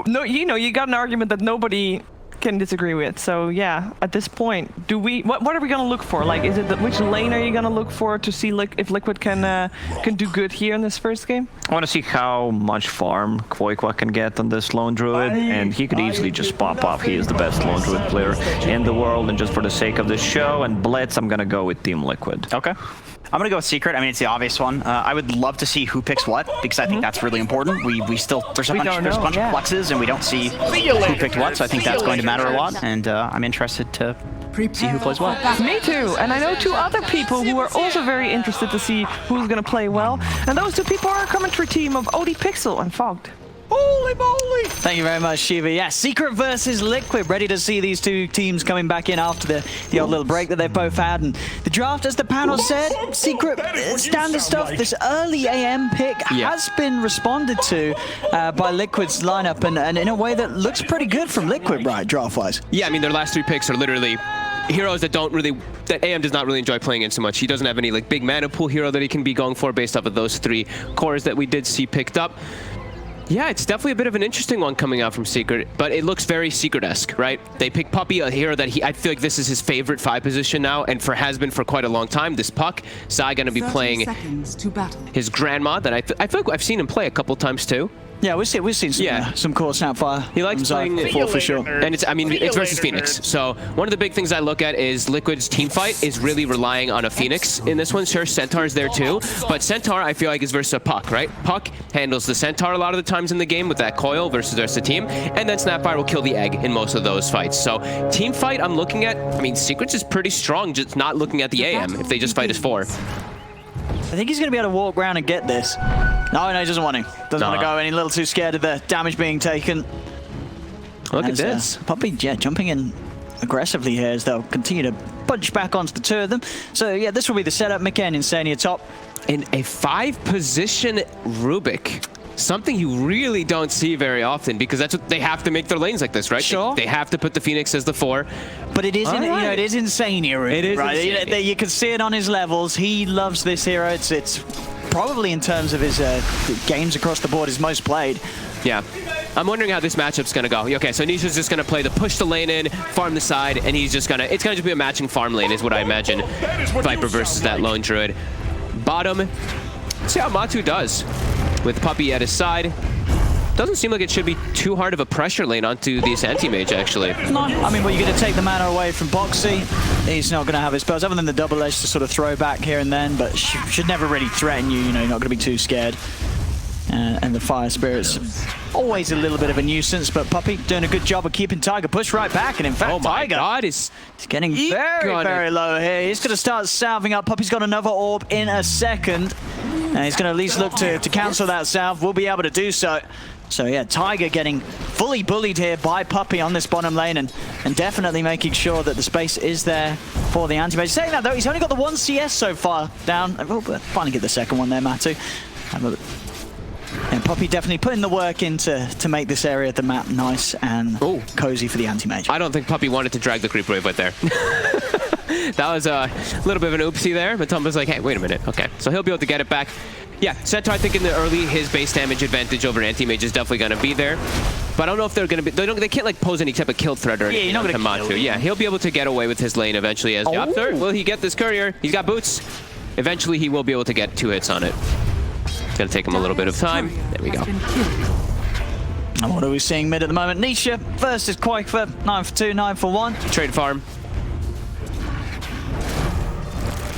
No, you got an argument that nobody can disagree with. So yeah, at this point, what are we gonna look for? Like, is it which lane are you gonna look for to see if Liquid can do good here in this first game? I want to see how much farm qojqva can get on this Lone Druid, and he could easily just pop off. He is the best Lone Druid player in the world, and just for the sake of this show and Blitz, I'm gonna go with Team Liquid. Okay. I'm gonna go with Secret. I mean, it's the obvious one. I would love to see who picks what, because I think that's really important. We still there's a bunch of fluxes, and we don't see who picked what, so I think that's going to matter a lot. And I'm interested to see who plays what. Me too. And I know 2 other people who are also very interested to see who's gonna play well. And those 2 people are a commentary team of OD Pixel and Fogged. Holy moly! Thank you very much, Shiva. Yeah, Secret versus Liquid. Ready to see these 2 teams coming back in after the old little break that they've both had. And the draft, as the panel said, Secret standard stuff. This early AM pick has been responded to by Liquid's lineup, and in a way that looks pretty good from Liquid, right, draft-wise. Yeah, I mean, their last 3 picks are literally heroes that that AM does not really enjoy playing in so much. He doesn't have any like big mana pool hero that he can be going for based off of those 3 cores that we did see picked up. Yeah, it's definitely a bit of an interesting one coming out from Secret, but it looks very Secret-esque, right? They pick Puppey, a hero that I feel like this is his favorite 5 position now, and has been for quite a long time. This Puck, Zai gonna be playing his grandma that I feel like I've seen him play a couple times too. Yeah, we've seen some core Snapfire. He likes playing for sure. And it's versus Phoenix. So one of the big things I look at is Liquid's team fight is really relying on a Phoenix in this one. Sure, Centaur is there too, but Centaur I feel like is versus a Puck, right? Puck handles the Centaur a lot of the times in the game with that coil versus the rest of the team, and then Snapfire will kill the egg in most of those fights. So team fight I'm looking at, I mean, Secrets is pretty strong, just not looking at the AM if they just fight as 4. I think he's going to be able to walk around and get this. No, he doesn't want to. Doesn't want to go, and he's a little too scared of the damage being taken. Look at this. Puppey, jumping in aggressively here as they'll continue to punch back onto the 2 of them. So, yeah, this will be the setup. Mika and Insania top. In a 5-position Rubik. Something you really don't see very often, because that's what they have to make their lanes like this, right? Sure. They have to put the Phoenix as the 4. But it is, it is insane here. It is right. Insane. You can see it on his levels. He loves this hero. It's probably in terms of his games across the board, his most played. Yeah. I'm wondering how this matchup's going to go. Okay, so Nisha's just going to play the push the lane in, farm the side, and he's just going to... It's going to just be a matching farm lane is what I imagine. Viper versus that Lone Druid. Bottom. Let's see how Matu does with Puppey at his side. Doesn't seem like it should be too hard of a pressure lane onto this anti-mage, actually. No, I mean, well, you're going to take the mana away from Boxy. He's not going to have his spells, other than the double edge to sort of throw back here and then, but should never really threaten you. You know, you're not going to be too scared. And the Fire Spirit's always a little bit of a nuisance, but Puppey doing a good job of keeping Tiger pushed right back. And in fact, Tiger is getting very low here. He's going to start salving up. Puppey's got another orb in a second. And he's going to at least look to cancel that salve. We'll be able to do so. So yeah, Tiger getting fully bullied here by Puppey on this bottom lane, and definitely making sure that the space is there for the anti-mage. Saying that though, he's only got the 1 CS so far down. We'll finally get the second one there, Matu. And Puppey definitely putting the work in to make this area of the map nice and cozy for the anti-mage. I don't think Puppey wanted to drag the creep wave right there. That was a little bit of an oopsie there, but Tumba's like, hey, wait a minute. Okay, so he'll be able to get it back. Yeah, Centaur, I think in the early, his base damage advantage over anti-mage is definitely going to be there. But I don't know if they're going to be... They can't like pose any type of kill threat or anything. Yeah, you're not going to kill. Yeah, he'll be able to get away with his lane eventually as Yapster. Will he get this courier? He's got boots. Eventually, he will be able to get 2 hits on it. It's going to take him a little bit of time. There we go. And what are we seeing mid at the moment? Nisha versus qojqva. 9 for 2, 9 for 1. Trade farm.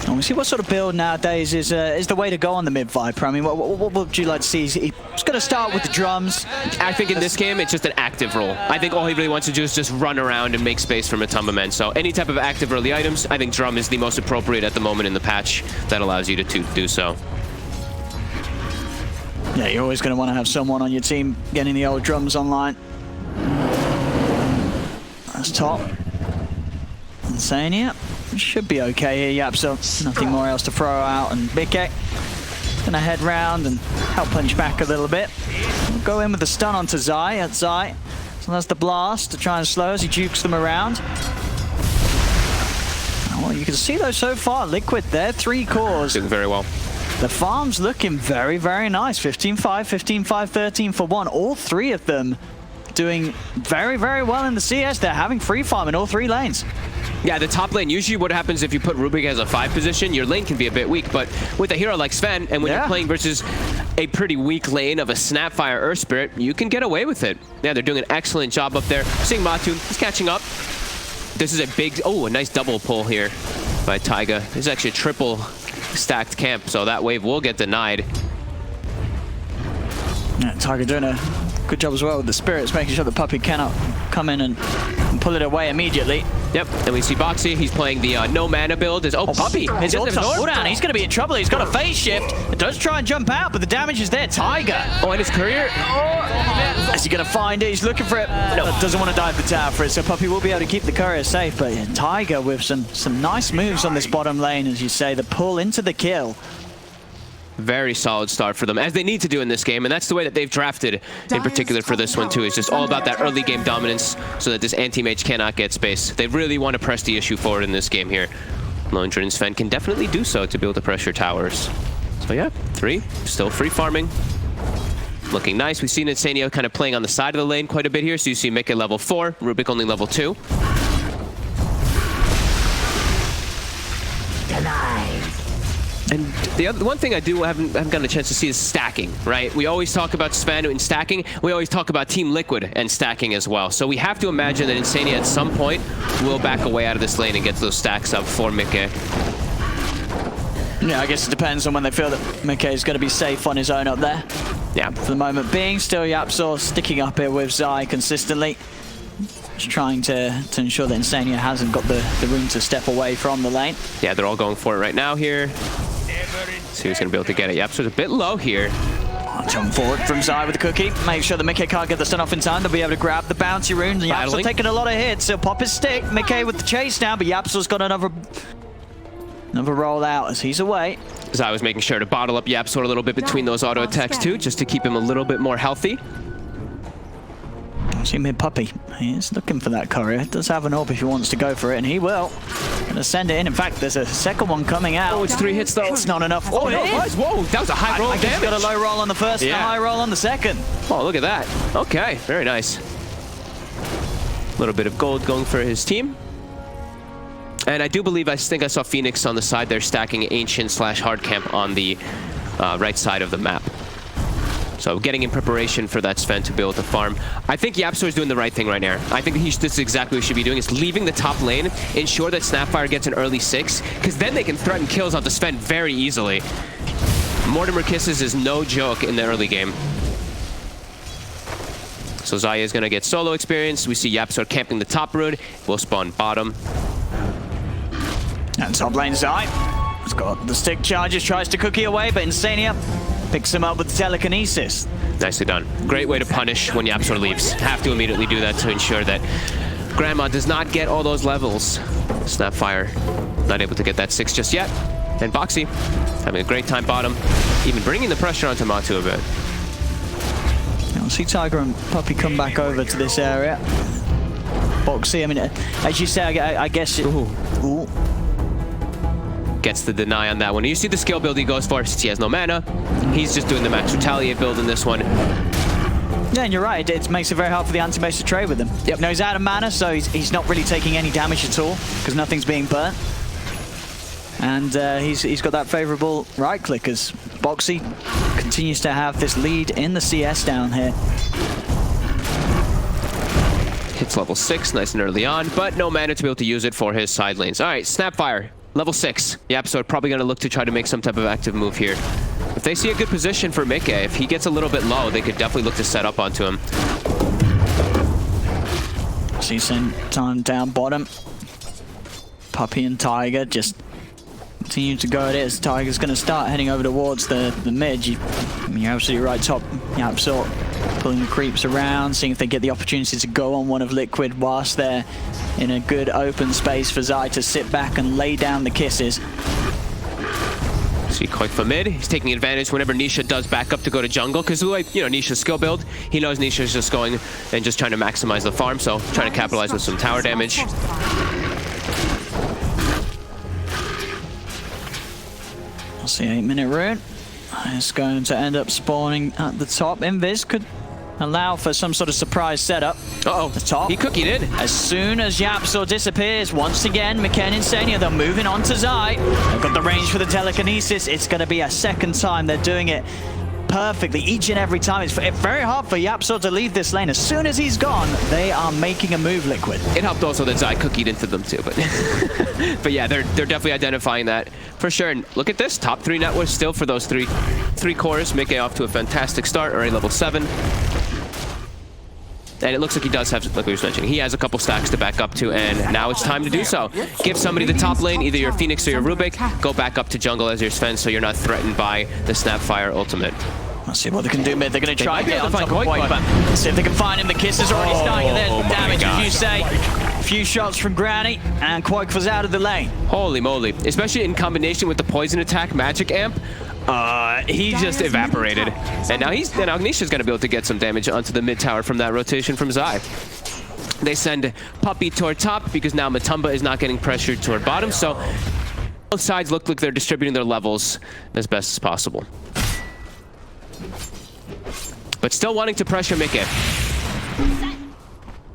And we see what sort of build nowadays is the way to go on the mid Viper. I mean, what would you like to see? He's going to start with the drums. I think in this game, it's just an active role. I think all he really wants to do is just run around and make space for Matumba Men. So any type of active early items, I think drum is the most appropriate at the moment in the patch that allows you to do so. Yeah, you're always going to want to have someone on your team getting the old drums online. That's top. Insania. Should be okay here, so nothing more else to throw out. And Bike gonna head round and help punch back a little bit. We'll go in with the stun onto Zai. So that's the blast to try and slow as he jukes them around. Well, you can see though so far, Liquid there, 3 cores. Doing very well. The farm's looking very, very nice. 15-5, 15-5, 13 for 1. All 3 of them doing very, very well in the CS. They're having free farm in all 3 lanes. Yeah, the top lane, usually what happens if you put Rubik as a 5 position, your lane can be a bit weak, but with a hero like Sven, and when you're playing versus a pretty weak lane of a Snapfire Earth Spirit, you can get away with it. Yeah, they're doing an excellent job up there. Seeing Matu, he's catching up. This is a big, a nice double pull here by Taiga. This is actually a triple stacked camp, so that wave will get denied. Yeah, Taiga doing a good job as well with the spirits, making sure the Puppey cannot come in and pull it away immediately. Yep, then we see Boxy. He's playing the no mana build. Puppey! His ult's down. He's going to be in trouble. He's got a phase shift. It does try and jump out, but the damage is there. Taiga. Oh, and his courier. Is he going to find it? He's looking for it. No, doesn't want to dive the tower for it, so Puppey will be able to keep the courier safe. But yeah, Taiga with some nice moves on this bottom lane, as you say, the pull into the kill. Very solid start for them, as they need to do in this game, and that's the way that they've drafted in particular for this one too. It's just all about that early game dominance so that this anti-mage cannot get space. They really want to press the issue forward in this game here. Lone Druid and Sven can definitely do so to be able to pressure towers. So yeah, 3, still free farming. Looking nice. We've seen Insania kind of playing on the side of the lane quite a bit here, so you see Mickey level 4, Rubik only level 2. And the one thing I haven't gotten a chance to see is stacking, right? We always talk about Sven and stacking. We always talk about Team Liquid and stacking as well. So we have to imagine that Insania at some point will back away out of this lane and get those stacks up for Mickey. Yeah, I guess it depends on when they feel that Mickey is going to be safe on his own up there. Yeah. For the moment being, still YapzOr sticking up here with Zai consistently. Just trying to ensure that Insania hasn't got the room to step away from the lane. Yeah, they're all going for it right now here. See who's going to be able to get it. YapzOr's a bit low here. Jump forward from Zai with the cookie. Make sure that Mickey can't get the stun off in time. They'll be able to grab the bounty runes. YapzOr taking a lot of hits. He'll pop his stick. Mickey with the chase now, but YapzOr's got another roll out as he's away. Zai was making sure to bottle up YapzOr a little bit between those auto attacks too, just to keep him a little bit more healthy. See him here, Puppey. He is looking for that courier. Does have an orb if he wants to go for it, and he will. Gonna send it in. In fact, there's a second one coming out. Oh, it's 3 hits though. It's not enough. Oh, no, it is. Whoa, that was a high roll of damage. He's got a low roll on the first and a high roll on the second. Oh, look at that. Okay, very nice. A little bit of gold going for his team. And I do believe, I think I saw Phoenix on the side there stacking Ancient/Hard Camp on the right side of the map. So getting in preparation for that Sven to be able to farm. I think YapzOr is doing the right thing right now. I think this is exactly what he should be doing, is leaving the top lane, ensure that Snapfire gets an early 6, because then they can threaten kills onto Sven very easily. Mortimer Kisses is no joke in the early game. So Zaya is going to get solo experience. We see YapzOr camping the top rune. Will spawn bottom. And top lane Zai. He's got the stick charges, tries to cookie away, but Insania picks him up with telekinesis. Nicely done. Great way to punish when YapzOr leaves. Have to immediately do that to ensure that Grandma does not get all those levels. Snapfire not able to get that 6 just yet. And Boxy having a great time bottom, even bringing the pressure onto Matu a bit. Now we'll see Tiger and Puppey come back over to this area. Boxy, I mean, as you say, I guess it... Ooh. Gets the deny on that one. You see the skill build he goes for, since he has no mana. He's just doing the max retaliate build in this one. Yeah, and you're right. It makes it very hard for the anti-mage to trade with him. Yep. You know, he's out of mana, so he's not really taking any damage at all, because nothing's being burnt. And he's got that favorable right click as Boxy continues to have this lead in the CS down here. Hits level 6, nice and early on, but no mana to be able to use it for his side lanes. All right, Snapfire. Level 6. YapzOr probably going to look to try to make some type of active move here. If they see a good position for Mickey, if he gets a little bit low, they could definitely look to set up onto him. See some time down bottom. Puppey and Tiger just continue to go at it as Tiger's going to start heading over towards the mid. You're absolutely right, top YapzOr pulling the creeps around, seeing if they get the opportunity to go on one of Liquid whilst they're in a good open space for Zai to sit back and lay down the kisses. See qojqva mid. He's taking advantage whenever Nisha does back up to go to jungle, because Nisha's skill build, he knows Nisha's just going and just trying to maximize the farm, so trying to capitalize with some tower damage. We'll see 8-minute rune. It's going to end up spawning at the top. Invis could allow for some sort of surprise setup. Uh-oh, The top. he cookied in. As soon as Yapsor disappears, once again, McKay and Insania, they're moving on to Zai. They've got the range for the telekinesis. It's going to be a second time they're doing it perfectly each and every time. It's very hard for Yapsor to leave this lane. As soon as he's gone, they are making a move, Liquid. It helped also that Zai cookied into them too, but but yeah, they're definitely identifying that for sure. And look at this, top 3 net worth still for those three cores. McKay off to a fantastic start, already level 7. And it looks like he does have, like we were mentioning, he has a couple stacks to back up to, and now it's time to do so. Give somebody the top lane, either your Phoenix or your Rubik, go back up to jungle as your Sven so you're not threatened by the Snapfire ultimate. Let's see what they can do mid. They're going to try might be and get able on to top find of qojqva. qojqva. See if they can find him. The kiss is already starting at their my damage, God. as you say. A few shots from Granny, and qojqva's out of the lane. Holy moly, especially in combination with the poison attack magic amp. He just evaporated. And now Nisha's going to be able to get some damage onto the mid tower from that rotation from Zai. They send Puppey toward top because now Matumba is not getting pressured toward bottom, so both sides look like they're distributing their levels as best as possible. But still wanting to pressure McKay.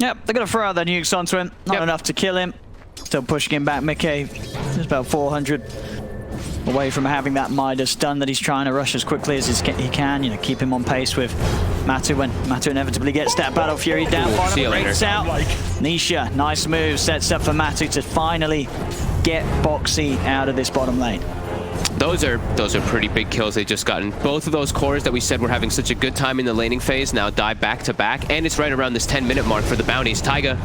Yep, they're going to throw out their nukes onto him. Not enough to kill him. Still pushing him back. McKay is about 400 away from having that Midas done that he's trying to rush as quickly as he can. You know, keep him on pace with Matu when Matu inevitably gets that Battle Fury down bottom. See you later. Breaks out. Nisha, nice move, sets up for Matu to finally get Boxy out of this bottom lane. Those are pretty big kills they just gotten. Both of those cores that we said were having such a good time in the laning phase now die back to back, and it's right around this 10-minute mark for the bounties. Taiga.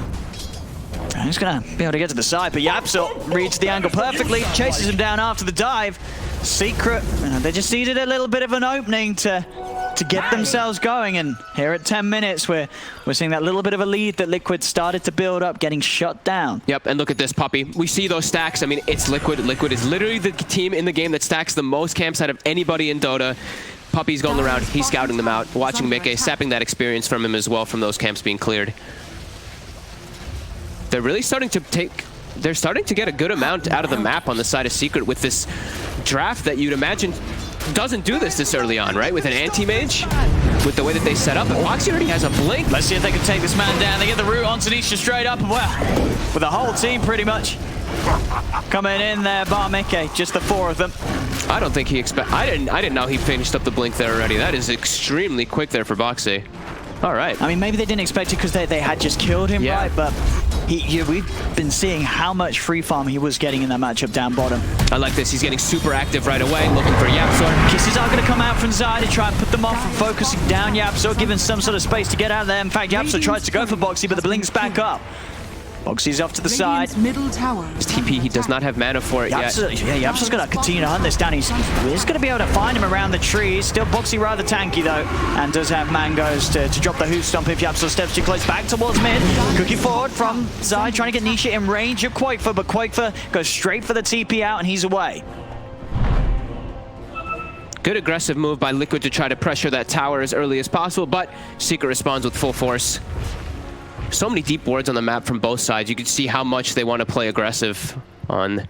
He's going to be able to get to the side, but Yapsor reads the angle perfectly, chases him down after the dive. Secret, they just needed a little bit of an opening to get themselves going, and here at 10 minutes, we're seeing that little bit of a lead that Liquid started to build up, getting shut down. Yep, and look at this, Puppey. We see those stacks. I mean, it's Liquid. Liquid is literally the team in the game that stacks the most camps out of anybody in Dota. Puppey's going around, he's scouting them out, watching McKay, sapping that experience from him as well from those camps being cleared. They're really starting to get a good amount out of the map on the side of Secret with this draft that you'd imagine doesn't do this early on, right? With an anti-mage, with the way that they set up. And Foxy already has a blink. Let's see if they can take this man down. They get the root onto Nisha straight up, and well, with the whole team pretty much coming in there, bar McKay, just the 4 of them. I don't think he I didn't know he finished up the blink there already. That is extremely quick there for Boxy. All right. I mean, maybe they didn't expect it because they had just killed him, yeah. Right? But we've been seeing how much free farm he was getting in that matchup down bottom. I like this. He's getting super active right away, looking for Yapsor. Kisses are going to come out from Zai to try and put them off and focusing down Yapsor, giving some sort of space to get out of there. In fact, Yapsor tries to go for Boxy, but the blink's back up. Boxy's off to the side. Middle tower. His TP, he does not have mana for it yet. Yeah, Yapsor's going to continue to hunt this down. He's going to be able to find him around the trees. Still Boxy rather tanky, though, and does have mangoes to drop the hoof stomp if Yapsor steps too close. Back towards mid. Cookie forward from Zai, trying to get Nisha in range of qojqva, but qojqva goes straight for the TP out, and he's away. Good aggressive move by Liquid to try to pressure that tower as early as possible, but Secret responds with full force. So many deep wards on the map from both sides. You can see how much they want to play aggressive on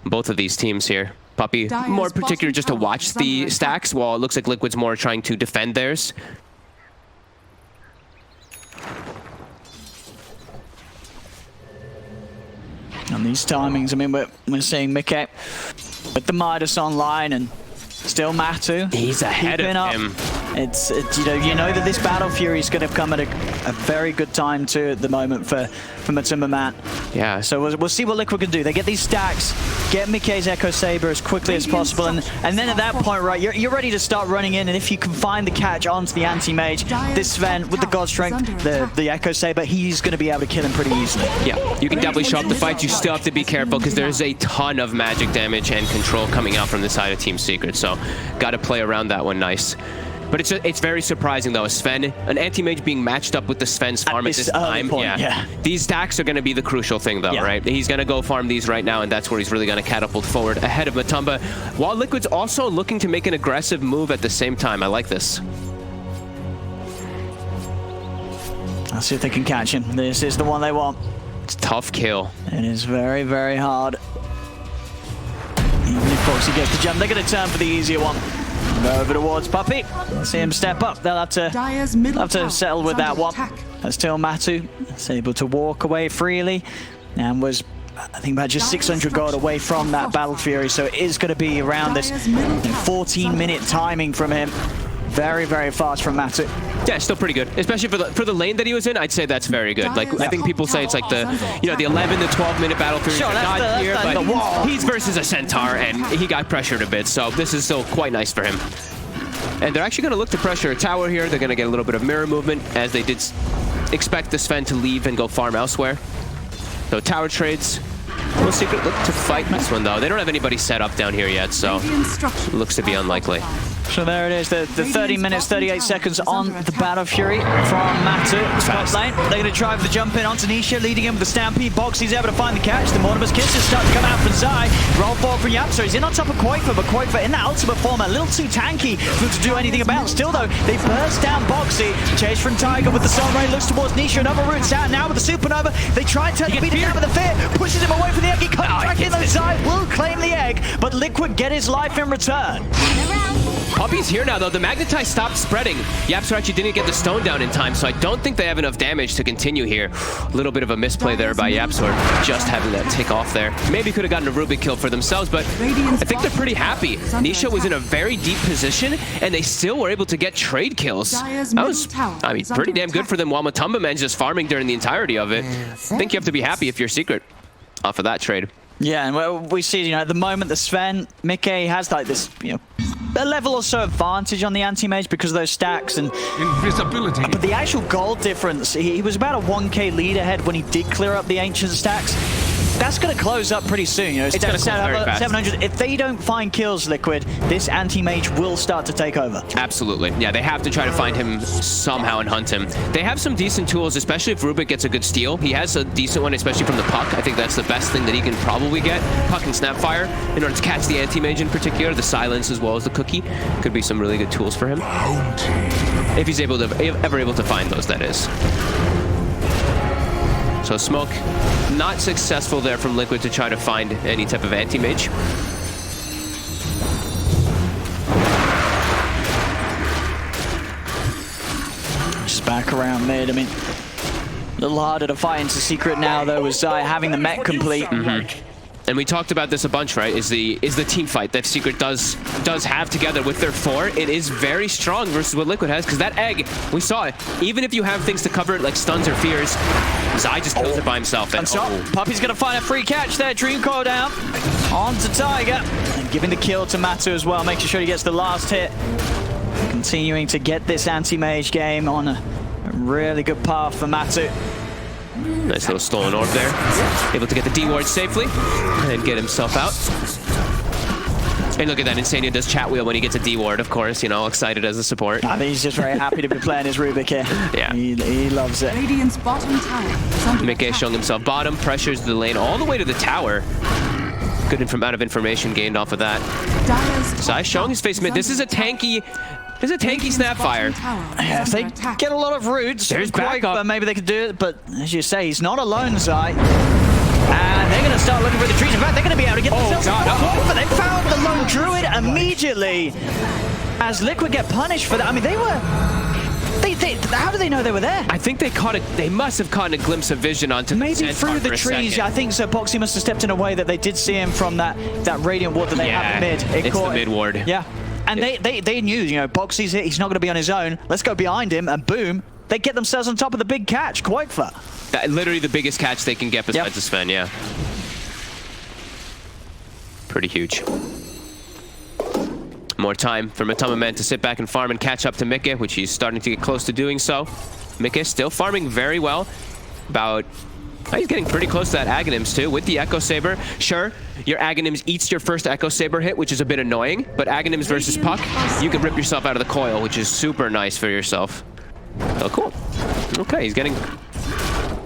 both of these teams here. Puppey, more particular just to watch the stacks, while it looks like Liquid's more trying to defend theirs. On these timings, I mean, we're seeing McKay with the Midas online, and still Matu. He's ahead of him. It's you know that this Battle Fury is going to come at a very good time too at the moment for Matumba Matt. Yeah. So we'll see what Liquid can do. They get these stacks, get McKay's Echo Saber as quickly as possible, and then at that point, right, you're ready to start running in, and if you can find the catch onto the anti-mage, this Sven with the God Strength, the Echo Saber, he's going to be able to kill him pretty easily. Yeah, you can definitely show up the fight. You still have to be careful because there's a ton of magic damage and control coming out from the side of Team Secret, so got to play around that one nice. But it's very surprising, though. Sven, an anti-mage being matched up with the Sven's farm at this time. Point, yeah. These stacks are going to be the crucial thing, though, right? He's going to go farm these right now, and that's where he's really going to catapult forward ahead of Matumba, while Liquid's also looking to make an aggressive move at the same time. I like this. I'll see if they can catch him. This is the one they want. It's a tough kill. It is very, very hard. Even if Foxy gets the jump, they're going to turn for the easier one. Over towards Puppey. See him step up. They'll have to settle with that one. That's still Matu. Is able to walk away freely and was, I think, about just 600 gold away from that Battle Fury. So it is going to be around this 14-minute timing from him. Very, very fast from Matu. Yeah, still pretty good, especially for the lane that he was in. I'd say that's very good. Like, I think people say it's like the the 11 to 12-minute Battle Fury. Sure, not here, but he's versus a Centaur, and he got pressured a bit. So this is still quite nice for him. And they're actually going to look to pressure a tower here. They're going to get a little bit of mirror movement, as they did expect the Sven to leave and go farm elsewhere. So tower trades. No Secret look to fight this one, though. They don't have anybody set up down here yet, so it looks to be unlikely. So there it is, the 30 minutes, 38 seconds on the Battle Fury from Matu. Top lane. They're going to drive the jump in onto Nisha, leading him with the Stampede. Boxy's able to find the catch. The Mortimer's Kisses start to come out from Zai. Roll forward from Yap, so he's in on top of qojqva, but qojqva in that ultimate form, a little too tanky for him to do anything about. Still, though, they burst down Boxy. Chase from Tiger with the Sun Ray, looks towards Nisha. Another route out now with the Supernova. They try to beat him down with the fear, pushes him away from the egg. He comes back in, though Zai will claim the egg, but Liquid get his life in return. Puppey's here now, though. The Magnetize stopped spreading. Yapster actually didn't get the stone down in time, so I don't think they have enough damage to continue here. A little bit of a misplay there by Yapsor, just having that tick off there. Maybe could have gotten a Rubik kill for themselves, but I think they're pretty happy. Nisha was in a very deep position, and they still were able to get trade kills. That was, I mean, pretty damn good for them, while Matumba Man's just farming during the entirety of it. I think you have to be happy if you're Secret off of that trade. Yeah, and we see, at the moment, the Sven, Mikke has like this, a level or so advantage on the anti-mage because of those stacks and invisibility. But the actual gold difference, he was about a 1k lead ahead when he did clear up the ancient stacks. That's going to close up pretty soon. It's going to set up 700. If they don't find kills, Liquid, this anti-mage will start to take over. Absolutely. Yeah, they have to try to find him somehow and hunt him. They have some decent tools, especially if Rubik gets a good steal. He has a decent one, especially from the Puck. I think that's the best thing that he can probably get. Puck and Snapfire, in order to catch the anti-mage in particular, the Silence as well as the Cookie. Could be some really good tools for him. If he's ever able to find those, that is. So Smoke, not successful there from Liquid to try to find any type of anti-mage. Just back around mid. I mean, a little harder to fight into Secret now, though, with Zai having the mech complete. And we talked about this a bunch, right? Is the team fight that Secret does have together with their 4. It is very strong versus what Liquid has, because that egg, we saw it. Even if you have things to cover it like stuns or fears, Zai just kills it by himself. And Puppey's gonna find a free catch there. Dream Coil down onto Tiger, and giving the kill to Matu as well, making sure he gets the last hit. Continuing to get this anti-mage game on a really good path for Matu. Nice little stolen orb there. Able to get the D-ward safely and get himself out. And look at that, Insania does chat wheel when he gets a D-ward, of course, excited as a support. I think he's just very happy to be playing his Rubik here. Yeah. He loves it. Radiant's bottom tower. Mikke showing himself bottom, pressures the lane all the way to the tower. Good amount of information gained off of that. Zai showing his face mid. This is a tanky Snapfire. Yeah, if they get a lot of roots, there's backup. Maybe they could do it, but as you say, he's not alone, Zai. And they're going to start looking for the trees. In fact, they're going to be able to get themselves but they found the Lone Druid immediately. As Liquid get punished for that. I mean, they were... how do they know they were there? I think they caught it. They must have caught a glimpse of vision onto maybe through the trees. I think so. Boxy must have stepped in a way that they did see him from that Radiant ward that they have in mid. It's the mid ward. Yeah. And they knew, Boxy's here, he's not going to be on his own. Let's go behind him, and boom, they get themselves on top of the big catch, qojqva. Literally the biggest catch they can get besides the Sven, yeah. Pretty huge. More time for Matumba Man to sit back and farm and catch up to Mikke, which he's starting to get close to doing so. Mikke still farming very well. He's getting pretty close to that Aghanims too, with the Echo Saber. Sure, your Aghanims eats your first Echo Saber hit, which is a bit annoying, but Aghanims versus Puck, you can rip yourself out of the coil, which is super nice for yourself. Oh, cool. Okay, he's getting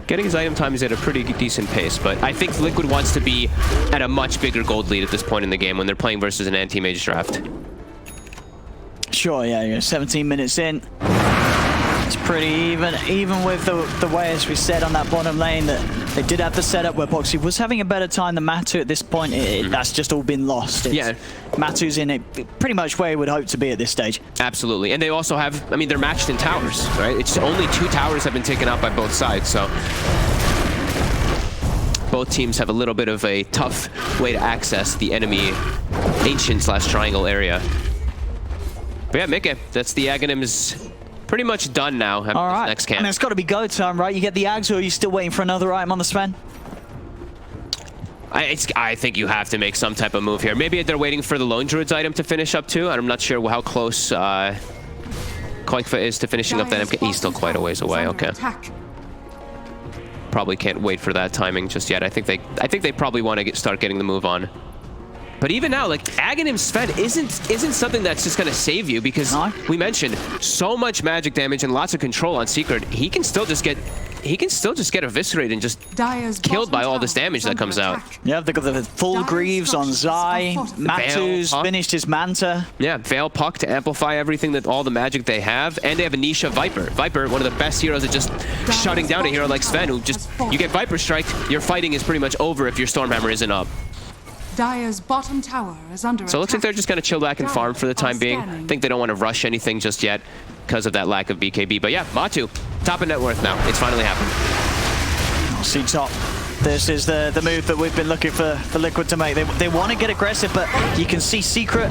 his item times at a pretty decent pace, but I think Liquid wants to be at a much bigger gold lead at this point in the game when they're playing versus an anti-mage draft. Sure, yeah, 17 minutes in. It's pretty even with the way, as we said, on that bottom lane, that they did have the setup where Boxy was having a better time than Matu at this point. That's just all been lost. Matu's in it pretty much where he would hope to be at this stage. Absolutely. And they also have, I mean, they're matched in towers, right? It's only 2 towers have been taken out by both sides, so both teams have a little bit of a tough way to access the enemy ancient/triangle area. But yeah, Mickey, that's the Aghanim's pretty much done now after this next camp. I mean, it's got to be go time, right? You get the Ags, or are you still waiting for another item on the Sven? I think you have to make some type of move here. Maybe they're waiting for the Lone Druid's item to finish up too. I'm not sure how close qojqva is to finishing up that MK. He's still quite a ways away. Okay. Probably can't wait for that timing just yet. I think they probably want to start getting the move on. But even now, like, Aghanim Sven isn't something that's just going to save you, because we mentioned so much magic damage and lots of control on Secret. He can still just get eviscerated and just killed by all this damage that comes out. Yeah, they've got the full Greaves on Zai. Matu's finished his Manta. Yeah, Veil Puck to amplify everything, that all the magic they have. And they have a Nisha Viper. Viper, one of the best heroes at just shutting down a hero like Sven, who just, you get Viper Strike, your fighting is pretty much over if your Stormhammer isn't up. Dire's bottom tower is under So it looks like they're just going to chill back and farm for the time being. I think they don't want to rush anything just yet because of that lack of BKB. But yeah, Matu, top of net worth now. It's finally happened. See top. This is the move that we've been looking for Liquid to make. They want to get aggressive, but you can see Secret,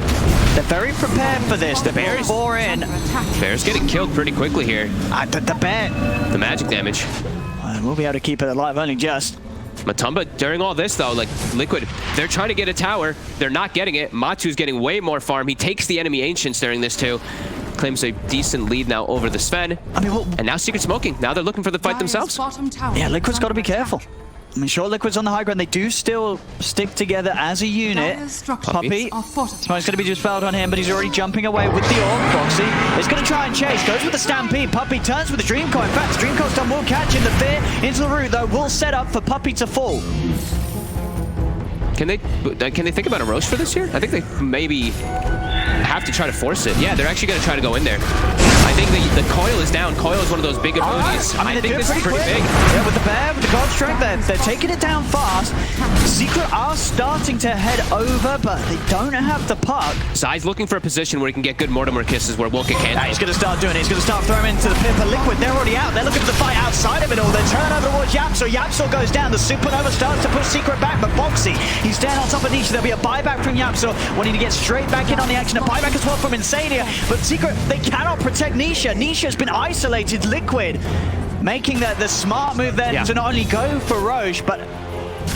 they're very prepared for this. The Bear's Bear's getting killed pretty quickly here. The Bear. The magic damage. We'll be able to keep it alive, only just. Matumba, during all this though, like, Liquid, they're trying to get a tower. They're not getting it. Matu's getting way more farm. He takes the enemy Ancients during this too. Claims a decent lead now over the Sven. I mean, and now Secret smoking. Now they're looking for the fight themselves. Yeah, Liquid's got to be careful. I mean, sure, Liquid's on the high ground. They do still stick together as a unit. Puppey. Smoke's going to be dispelled on him, but he's already jumping away with the orb. Boxy is going to try and chase. Goes with the Stampede. Puppey turns with the Dream Coil. In fact, Dream Coil's done will catch him. The fear into the root, though, will set up for Puppey to fall. Can they think about a Roche for this year? I think they maybe have to try to force it. Yeah, they're actually going to try to go in there. I think the Coil is down. Coil is one of those big abilities. I think this is pretty big. Yeah, with the Bear, with the God Strength, they're taking it down fast. Secret are starting to head over, but they don't have the puck. Zai's looking for a position where he can get good Mortimer kisses where Wilka can't. He's going to start doing it. He's going to start throwing into the pit for Liquid. They're already out. They're looking for the fight outside of it all. They turn over towards Yapso. Yapso goes down. The Supernova starts to push Secret back, but Boxy, he's down on top of Nisha. There'll be a buyback from Yapso, wanting to get straight back in on the action. A buyback as well from Insania, but Secret, they cannot protect Nisha. Nisha's been isolated. Liquid making the smart move then to not only go for Roche, but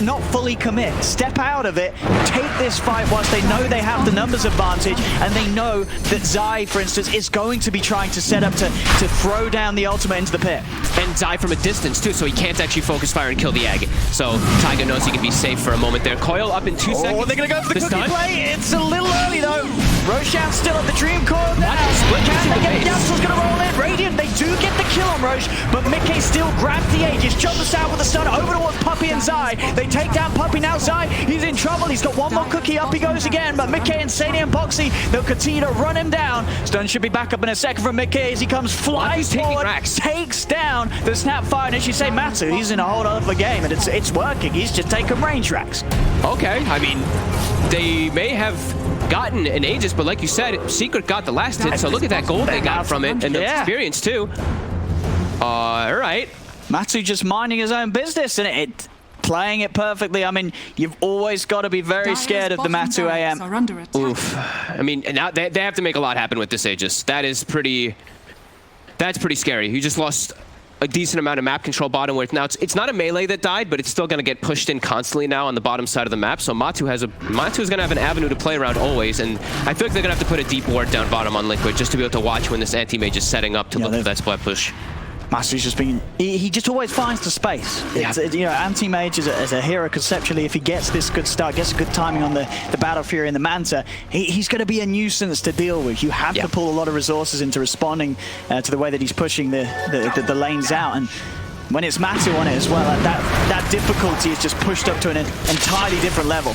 not fully commit. Step out of it, take this fight whilst they know they have the numbers advantage, and they know that Zai, for instance, is going to be trying to set up to throw down the ultimate into the pit. And Zai from a distance too, so he can't actually focus fire and kill the Ag. So Taiga knows he can be safe for a moment there. Coil up in 2 seconds. Oh, they're going to go for the cookie play. It's a little early though. Roshan still at the Dream Coil now. Can they get it? Yapso's going to roll in. Radiant, they do get the kill on Roche, but Mickey still grabs the Aegis, jumps out with the stun over towards Puppey and Zai. They take down Puppey. Now Zai, he's in trouble. He's got one more cookie. Up he goes again, but Mickey, Insania, and Boxy, they'll continue to run him down. Stun should be back up in a second from Mickey as he comes flying forward, takes down the Snapfire. And as you say, Matu, he's in a whole other game, and it's working. He's just taking range racks. Okay, I mean, they may have gotten an Aegis, but like you said, Secret got the last hit, so look at that gold they got from it, and the experience too. All right. Matu just minding his own business, and playing it perfectly. I mean, you've always got to be very scared of the Matu AM. Oof. I mean, now they have to make a lot happen with this Aegis. That's pretty scary. You just lost a decent amount of map control bottom where now it's not a melee that died, but it's still going to get pushed in constantly now on the bottom side of the map. So Matu is going to have an avenue to play around always, and I feel like they're going to have to put a deep ward down bottom on Liquid just to be able to watch when this anti-mage is setting up to look for that split push. Matu's just been, he just always finds the space. You know, anti-mage as a hero conceptually, if he gets this good start, gets good timing on the Battle Fury and the Manta, he's going to be a nuisance to deal with. You have to pull a lot of resources into responding to the way that he's pushing the lanes out. And when it's Matu on it as well, that difficulty is just pushed up to an entirely different level.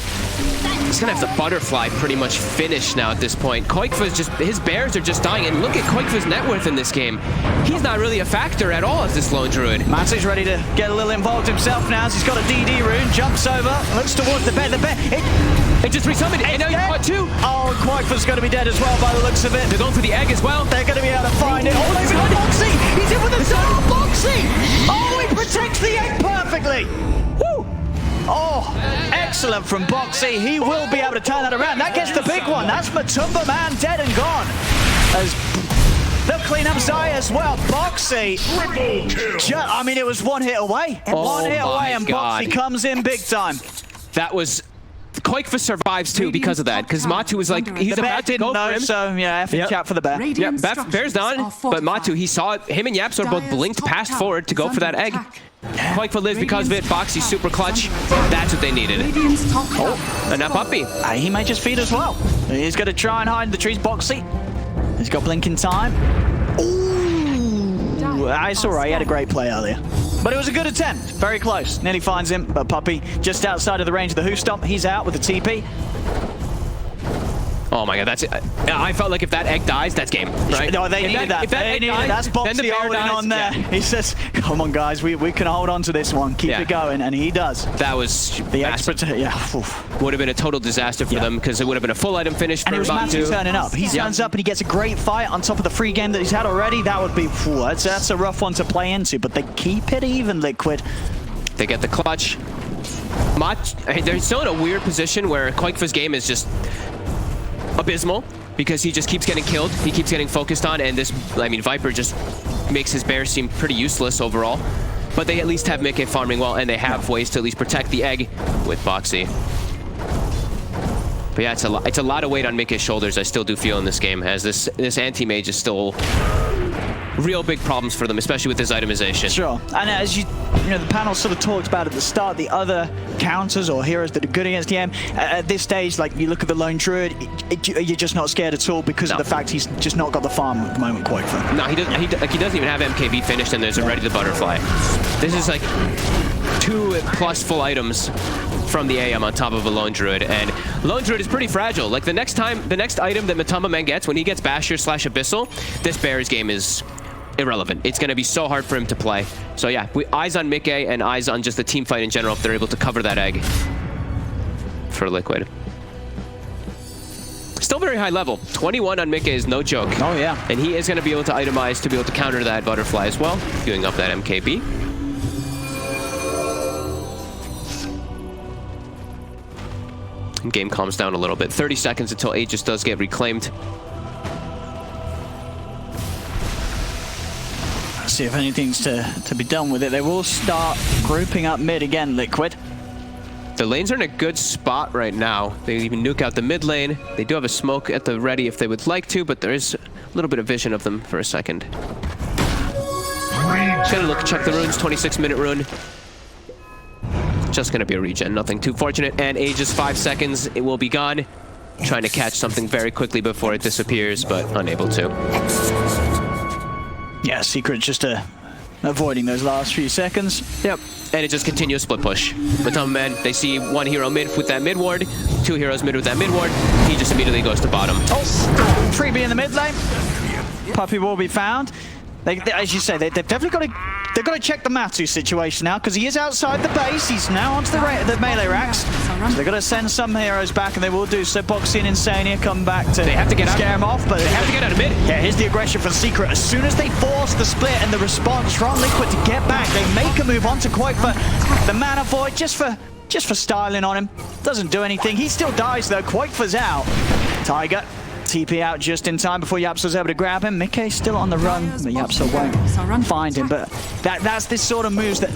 He's gonna have the butterfly pretty much finished now at this point. qojqva's just, his bears are just dying, and look at qojqva's net worth in this game. He's not really a factor at all as this Lone Druid. Matu's ready to get a little involved himself now as he's got a DD rune, jumps over, looks towards the bed. It just resummoned, and now you caught two. Oh, qojqva's gonna be dead as well by the looks of it. They're going for the egg as well. They're gonna be able to find it. Oh, they've got Boxy! He's in with the double Boxy! Oh, he protects the egg perfectly! Woo! Oh, excellent from Boxy. He will be able to turn that around. That gets the big one. That's Matumba Man dead and gone. As they'll clean up Zaya as well. Boxy, I mean, it was one hit away. One hit away, and Boxy comes in big time. That was... qojqva survives too because of that, because Matu was like, he's about to go for him. So, yeah, F chat for the bear. Yeah, bear's down, but Matu, he saw it. Him and Yapsor both blinked past forward to go for that egg. qojqva lives because of it. Boxy's super clutch. That's what they needed. Oh, and that puppy. He may just feed as well. He's going to try and hide in the trees. Boxy. He's got blinking time. Ooh, it's all right. He had a great play earlier. But it was a good attempt. Very close. Nearly finds him, but Puppy just outside of the range of the Who Stomp. He's out with the TP. Oh my god, that's it. I felt like if that egg dies, that's game, right? No, they needed that. They needed that. That's Boxy holding on there. Yeah. He says, come on, guys, we can hold on to this one. Keep it going, and he does. That was the expert. Yeah. Would have been a total disaster for them, because it would have been a full item finish. And it was Matu turning up. He turns up and he gets a great fight on top of the free game that he's had already. That would be, that's a rough one to play into, but they keep it even, Liquid. They get the clutch. They're still in a weird position where qojqva's game is just abysmal, because he just keeps getting killed. He keeps getting focused on, and this, I mean, Viper just makes his bear seem pretty useless overall. But they at least have Mickey farming well, and they have ways to at least protect the egg with Boxy. But yeah, it's a lot of weight on Mickey's shoulders, I still do feel in this game, as this anti-mage is still real big problems for them, especially with this itemization. Sure, and as you know, the panel sort of talked about at the start, the other counters or heroes that are good against the M. At this stage, like you look at the Lone Druid, you're just not scared at all because of the fact he's just not got the farm at the moment, qojqva. No, he doesn't even have MKB finished, and there's already the butterfly. This is like 2+ full items from the AM on top of a Lone Druid, and Lone Druid is pretty fragile. Like the next item that Matumba Man gets, when he gets Basher / Abyssal, this bear's game is irrelevant. It's going to be so hard for him to play. So yeah, eyes on Mickey and eyes on just the team fight in general if they're able to cover that egg for Liquid. Still very high level. 21 on Mickey is no joke. Oh yeah. And he is going to be able to itemize to be able to counter that butterfly as well, queuing up that MKB. And game calms down a little bit. 30 seconds until Aegis does get reclaimed. See if anything's to be done with it. They will start grouping up mid again, Liquid. The lanes are in a good spot right now. They even nuke out the mid lane. They do have a smoke at the ready if they would like to, but there is a little bit of vision of them for a second. Just gonna check the runes, 26-minute rune. Just gonna be a regen, nothing too fortunate. And Aegis 5 seconds, it will be gone. Trying to catch something very quickly before it disappears, but unable to. Yeah, Secret just avoiding those last few seconds. Yep, and it just continues split push. Matumba Man, they see one hero mid with that mid ward, 2 heroes mid with that mid ward. He just immediately goes to bottom. Oh, freebie in the mid lane. Puppy will be found. As you say, they've definitely got to. They've got to check the Matu situation now, because he is outside the base. He's now onto the melee racks. So they've got to send some heroes back, and they will do so. Boxy and Insania come back to scare him off, but they have to get out of mid. Yeah, here's the aggression from Secret. As soon as they force the split and the response from Liquid to get back, they make a move onto qojqva. The Mana Void just for styling on him. Doesn't do anything. He still dies though. qojqva's out. Tiger. TP out just in time before Yapsor's able to grab him. Mickey's still on the run, but Yapsor won't find him. But that's this sort of moves that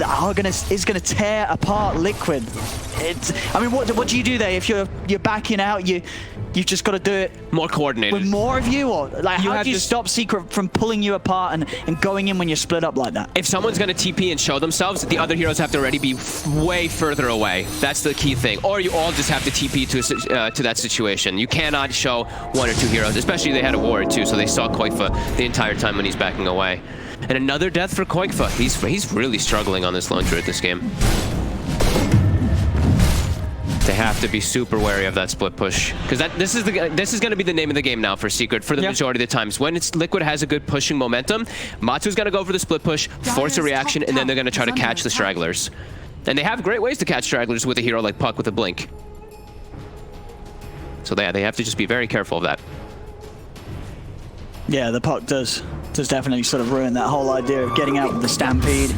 is gonna tear apart Liquid. I mean, what do you do there if you're backing out? You've just got to do it more coordinated with more of you, or like how do you stop Secret from pulling you apart and going in when you're split up like that? If someone's gonna TP and show themselves, the other heroes have to already be way further away. That's the key thing. Or you all just have to TP to that situation. You cannot show 1 or 2 heroes, especially they had a ward too, so they saw qojqva the entire time when he's backing away. And another death for qojqva. He's really struggling on this Lone Druid this game. They have to be super wary of that split push, because this is going to be the name of the game now for Secret for the majority of the times. When Liquid has a good pushing momentum, Matsu's going to go for the split push, force a reaction, and then they're going to try to catch the stragglers. And they have great ways to catch stragglers with a hero like Puck with a blink. So they have to just be very careful of that. Yeah, the Puck does definitely sort of ruin that whole idea of getting out with the Stampede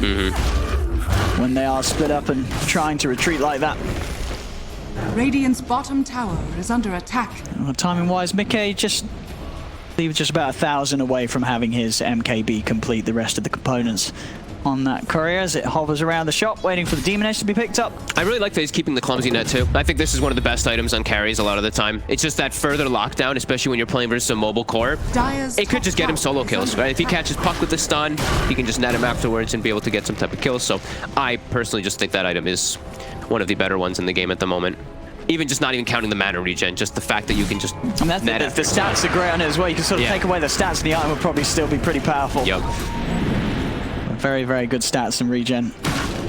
when they are split up and trying to retreat like that. Radiant's bottom tower is under attack. Well, timing-wise, Mickey just leaves just about 1,000 away from having his MKB complete the rest of the components on that courier as it hovers around the shop, waiting for the Demon Edge to be picked up. I really like that he's keeping the Clumsy Net too. I think this is one of the best items on carries a lot of the time. It's just that further lockdown, especially when you're playing versus a mobile core. It could just get him solo kills, right? If he catches Puck with the stun, he can just net him afterwards and be able to get some type of kills. So I personally just think that item is one of the better ones in the game at the moment. Even just not even counting the mana regen, just the fact that you can just net the stats are great on it as well. You can sort of take away the stats and the item would probably still be pretty powerful. Yep. Very, very good stats and regen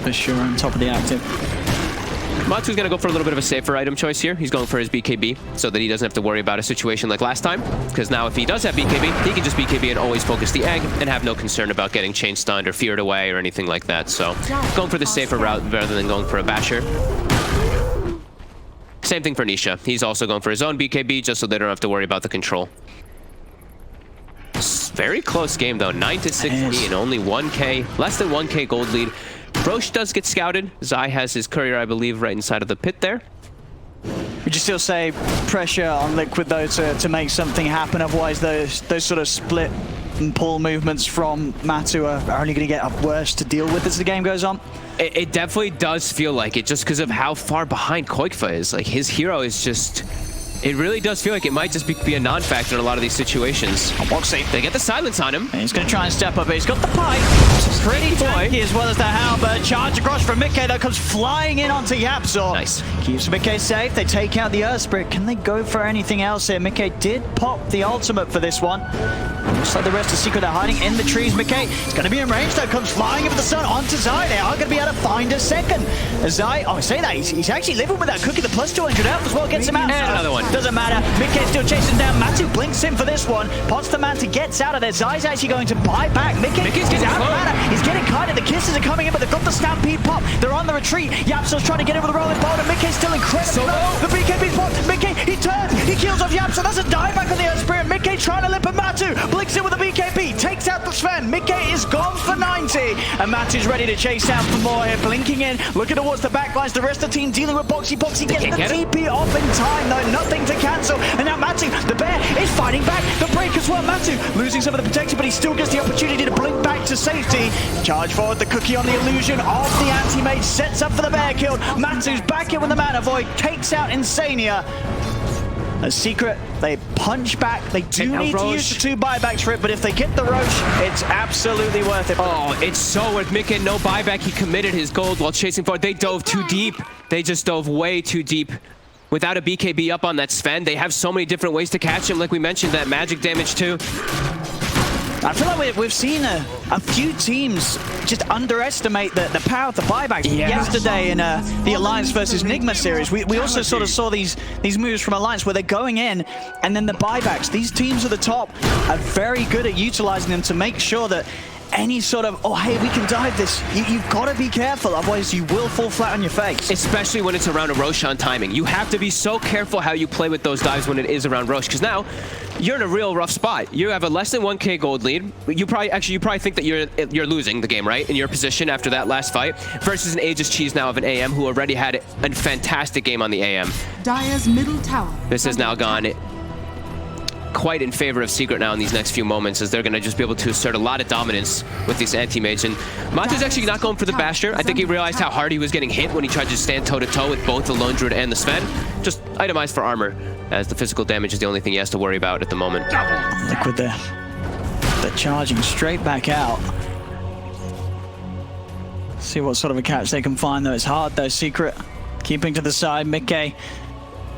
for sure on top of the active. Matsu's going to go for a little bit of a safer item choice here. He's going for his BKB so that he doesn't have to worry about a situation like last time. Because now if he does have BKB, he can just BKB and always focus the egg and have no concern about getting chain stunned or feared away or anything like that. So going for the safer route rather than going for a basher. Same thing for Nisha. He's also going for his own BKB just so they don't have to worry about the control. Very close game though, 9-16, only 1k, less than 1k gold lead. Roche does get scouted. Zai has his courier, I believe, right inside of the pit there. Would you still say pressure on Liquid though to make something happen? Otherwise those sort of split and pull movements from Matu are only going to get worse to deal with as the game goes on? It definitely does feel like it, just because of how far behind qojqva is. Like, his hero is just... It really does feel like it might just be a non-factor in a lot of these situations. Boxy. They get the silence on him. And he's going to try and step up, but he's got the pipe. Pretty tanky as well as the halberd. Charge across from Mickey that comes flying in onto Yapzor. Nice. Keeps Mickey safe. They take out the Earth Spirit. Can they go for anything else here? Mickey did pop the ultimate for this one. Looks like the rest of Secret are hiding in the trees. Mickey is going to be in range though. Comes flying over the sun onto Zai. They are going to be able to find a second. Zai, I say that, he's actually living with that cookie. The plus 200 health as well gets him out. And another one. Doesn't matter. Mickey still chasing down Matu. Blinks in for this one. Pots the man to gets out of there. Zai's actually going to buy back. Mickey's getting out of mana. He's getting kited. The kisses are coming in, but they've got the Stampede pop. They're on the retreat. Yapsor's trying to get in with the rolling boulder. Mickey's still incredible. The BKB's popped. Mickey, he turns. He kills off Yapsor. That's a dive back on the Earth Spirit. Mickey trying to lip at Matu. Blinks in with the BKB. Takes out the Sven. Mickey is gone for 90. And Matu's ready to chase out for more here. Blinking in. Looking towards the backlines. The rest of the team dealing with Boxy. Boxy gets the TP off in time, though. Nothing to cancel. And now Matu, the bear, is fighting back. The break as well. Matu losing some of the protection, but he still gets the opportunity to blink back to safety. Charge forward. The cookie on the illusion of the anti-mage. Sets up for the bear kill. Matu's back in with the mana void. Takes out Insania. A Secret, they punch back. They do need to use the 2 buybacks for it, but if they get the Roche, it's absolutely worth it. Oh, it's so worth Mickey. No buyback. He committed his gold while chasing forward. They dove too deep. They just dove way too deep. Without a BKB up on that Sven, they have so many different ways to catch him. Like we mentioned, that magic damage too. I feel like we've seen a few teams just underestimate the power of the buyback. Yesterday in the Alliance versus Nigma series, we also sort of saw these moves from Alliance where they're going in and then the buybacks. These teams at the top are very good at utilizing them to make sure that any sort of, oh, hey, we can dive this. You've got to be careful, otherwise you will fall flat on your face. Especially when it's around a Roshan timing. You have to be so careful how you play with those dives when it is around Roche, because now you're in a real rough spot. You have a less than 1k gold lead. You probably think that you're losing the game, right? In your position after that last fight, versus an Aegis Cheese now of an AM who already had a fantastic game on the AM. Dire's middle tower. This has now gone quite in favor of Secret now in these next few moments, as they're going to just be able to assert a lot of dominance with these anti-mage. And Matu's actually not going for the basher. I think he realized how hard he was getting hit when he tried to stand toe-to-toe with both the Lone Druid and the Sven. Just itemized for armor, as the physical damage is the only thing he has to worry about at the moment. Liquid there. They're charging straight back out. See what sort of a catch they can find, though. It's hard, though. Secret keeping to the side. Mickey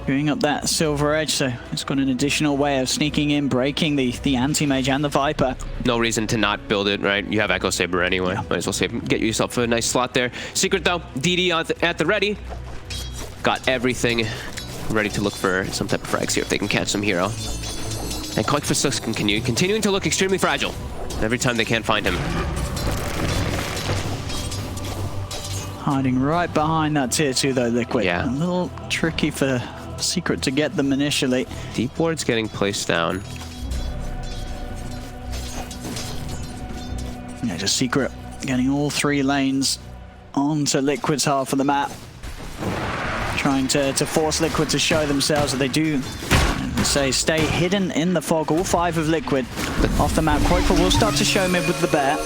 Bringing up that silver edge, so it's got an additional way of sneaking in, breaking the anti-mage and the Viper. No reason to not build it, right? You have Echo Saber anyway. Might as well get yourself a nice slot there. Secret though, DD at the ready. Got everything ready to look for some type of frags here if they can catch some hero. And qojqva continuing to look extremely fragile every time they can't find him. Hiding right behind that tier 2 though, Liquid. Yeah. A little tricky for Secret to get them initially. Deep ward's getting placed down. Yeah, just Secret getting all 3 lanes onto Liquid's half of the map. Trying to force Liquid to show themselves that they do, say, stay hidden in the fog. All 5 of Liquid off the map. qojqva will start to show mid with the bear.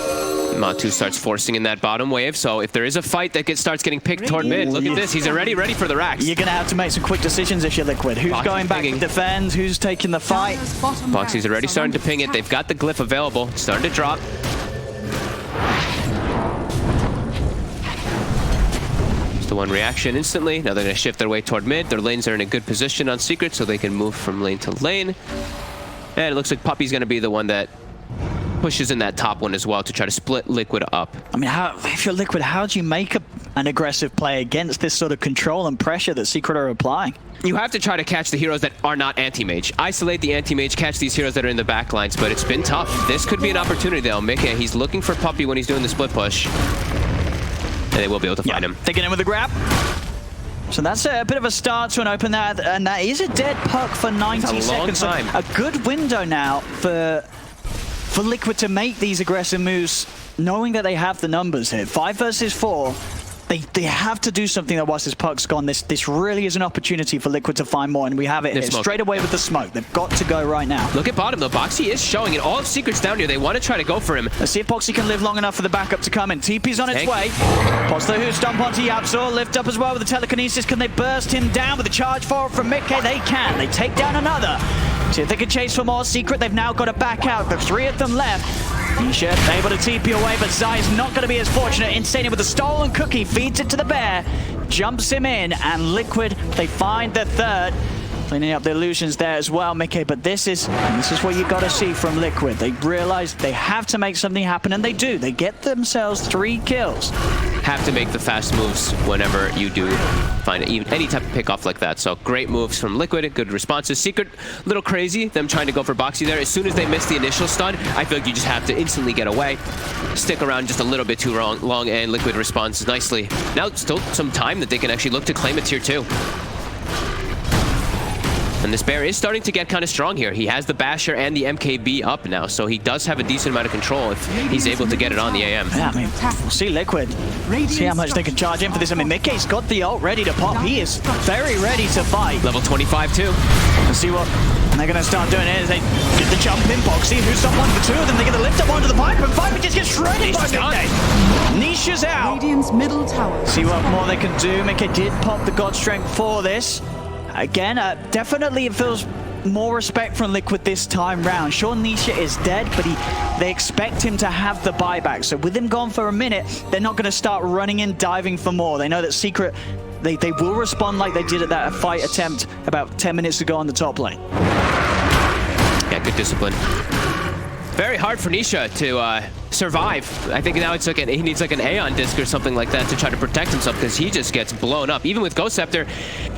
Matu starts forcing in that bottom wave, so if there is a fight that starts getting picked toward mid, look at this, he's already ready for the racks. You're going to have to make some quick decisions if you're Liquid. Who's going back to defend? Who's taking the fight? Boxy's already starting to ping it. They've got the glyph available. It's starting to drop. Just the one reaction instantly. Now they're going to shift their way toward mid. Their lanes are in a good position on Secret, so they can move from lane to lane. And it looks like Puppey's going to be the one that pushes in that top one as well to try to split Liquid up. I mean, if you're Liquid, how do you make an aggressive play against this sort of control and pressure that Secret are applying? You have to try to catch the heroes that are not anti-mage. Isolate the anti-mage, catch these heroes that are in the back lines, but it's been tough. This could be an opportunity though. Mickey, he's looking for Puppey when he's doing the split push. And they will be able to find him. They get in with the grab. So that's a bit of a start to an open that, and that is a dead puck for 90 seconds. Long time. So a good window now for Liquid to make these aggressive moves, knowing that they have the numbers here. 5 versus 4. They have to do something that whilst this puck's gone. This really is an opportunity for Liquid to find more, and we have it here straight away with the smoke. They've got to go right now. Look at bottom though. Boxy is showing it. All of Secret's down here. They want to try to go for him. Let's see if Boxy can live long enough for the backup to come in. TP's on its way. Pots the Who stomp onto Yapzor. Lift up as well with the telekinesis. Can they burst him down with the charge forward from Mickey? They can. They take down another. See if they can chase for more. Secret, they've now got to back out. There's 3 of them left. Nisha able to TP away, but Zai is not going to be as fortunate. Insane with the stolen cookie, feeds it to the bear, jumps him in, and Liquid, they find the 3rd. Cleaning up the illusions there as well, Mickey, but this is what you got to see from Liquid. They realize they have to make something happen, and they do. They get themselves 3 kills. Have to make the fast moves whenever you do find any type of pick-off like that. So great moves from Liquid, good responses. Secret, a little crazy, them trying to go for Boxy there. As soon as they miss the initial stun, I feel like you just have to instantly get away. Stick around just a little bit too long, and Liquid responds nicely. Now still some time that they can actually look to claim a tier 2. And this bear is starting to get kind of strong here. He has the Basher and the MKB up now, so he does have a decent amount of control if he's able to get it on the AM. Yeah, I mean, we'll see Liquid. See how much they can charge in for this. I mean, Mickey's got the ult ready to pop. He is very ready to fight. Level 25 too. Let's see what they're going to start doing here. They get the jump in. Boxy, who's up one for 2 of them. They get the lift up onto the pipe, and Viper just gets shredded by Mickey. Nisha's out. Radiant's middle tower. See what more they can do. Mickey did pop the God Strength for this. Again, definitely it feels more respect from Liquid this time round. Sure, Nisha is dead, but they expect him to have the buyback. So with him gone for a minute, they're not going to start running in, diving for more. They know that Secret, they will respond like they did at that fight attempt about 10 minutes ago on the top lane. Yeah, good discipline. Very hard for Nisha to survive. I think now it's like he needs like an Aeon disc or something like that to try to protect himself, because he just gets blown up. Even with Ghost Scepter,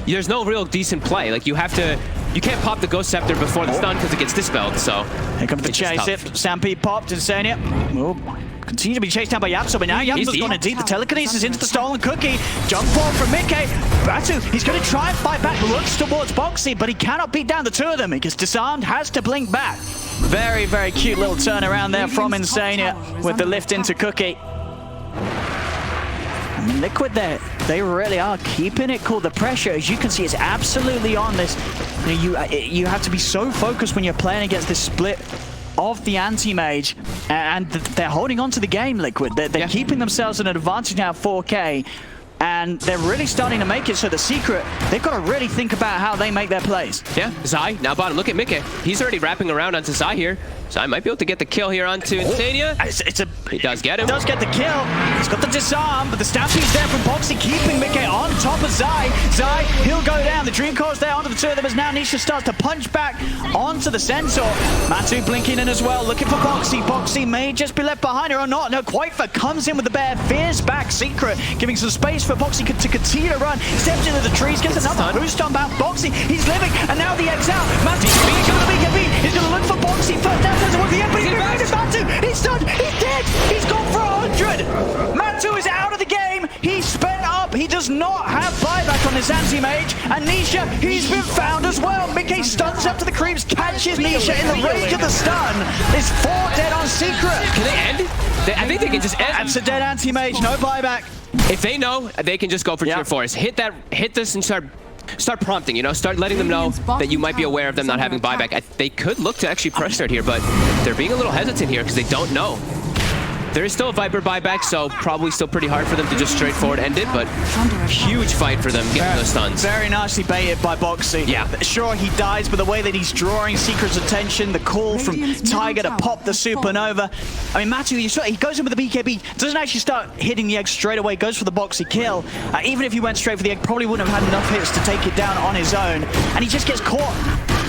there's no real decent play. Like you can't pop the Ghost Scepter before the stun because it gets dispelled. So here comes the chase. If Stampede popped, Insania will continue to be chased down by Yapzor, but now Yapzor's gone in deep. The telekinesis into the stolen cookie. Jump forward from Mickey. Batu, he's going to try and fight back. Looks towards Boxy, but he cannot beat down the 2 of them. He gets disarmed, has to blink back. Very, very cute little turnaround there from Insania with the lift into Cookie. I mean, Liquid there, they really are keeping it cool. The pressure, as you can see, is absolutely on this. You have to be so focused when you're playing against this split of the anti-mage, and they're holding on to the game, Liquid. They're keeping themselves an advantage now, 4K. and they're really starting to make it so the Secret, they've got to really think about how they make their plays. Yeah, Zai, now bottom. Look at Mickey. He's already wrapping around onto Zai here. Zai might be able to get the kill here onto Insania. He does get him. Does get the kill. He's got the disarm, but the Stampede's there from Boxy, keeping Mickey on top of Zai. Zai, he'll go down. The Dream Core's there onto the two of them as now Nisha starts to punch back onto the Centaur. Matu blinking in as well, looking for Boxy. Boxy may just be left behind her or not. No, qojqva comes in with the bear, fierce back Secret, giving some space for Boxy to continue to run. Steps into the trees, gets another boost on back. Boxy, he's living, and now the X out. Matu's going to the BKB. He's going to look for Boxy. First down, doesn't work. The MP is Matu. He's done. He's dead. He's gone for 100. Matu is out of the game. He's spent up. He does not have buyback on this anti-mage. And Nisha, he's been found as well. Mickey stuns up to the creeps, catches Nisha in the range of the stun. There's 4 dead on Secret. Can they end? I think they can just end. That's a dead anti-mage. No buyback. If they know, they can just go for tier 4s. Hit this and start prompting, you know, start letting them know that you might be aware of them not having buyback. They could look to actually press start here, but they're being a little hesitant here because they don't know. There is still a Viper buyback, so probably still pretty hard for them to just straightforward end it, but huge fight for them getting those stuns. Very nicely baited by Boxy. Yeah. Sure, he dies, but the way that he's drawing Secret's attention, the call from Tiger to pop the supernova. I mean, Matu, he goes in with the BKB, doesn't actually start hitting the egg straight away, goes for the Boxy kill. Even if he went straight for the egg, probably wouldn't have had enough hits to take it down on his own. And he just gets caught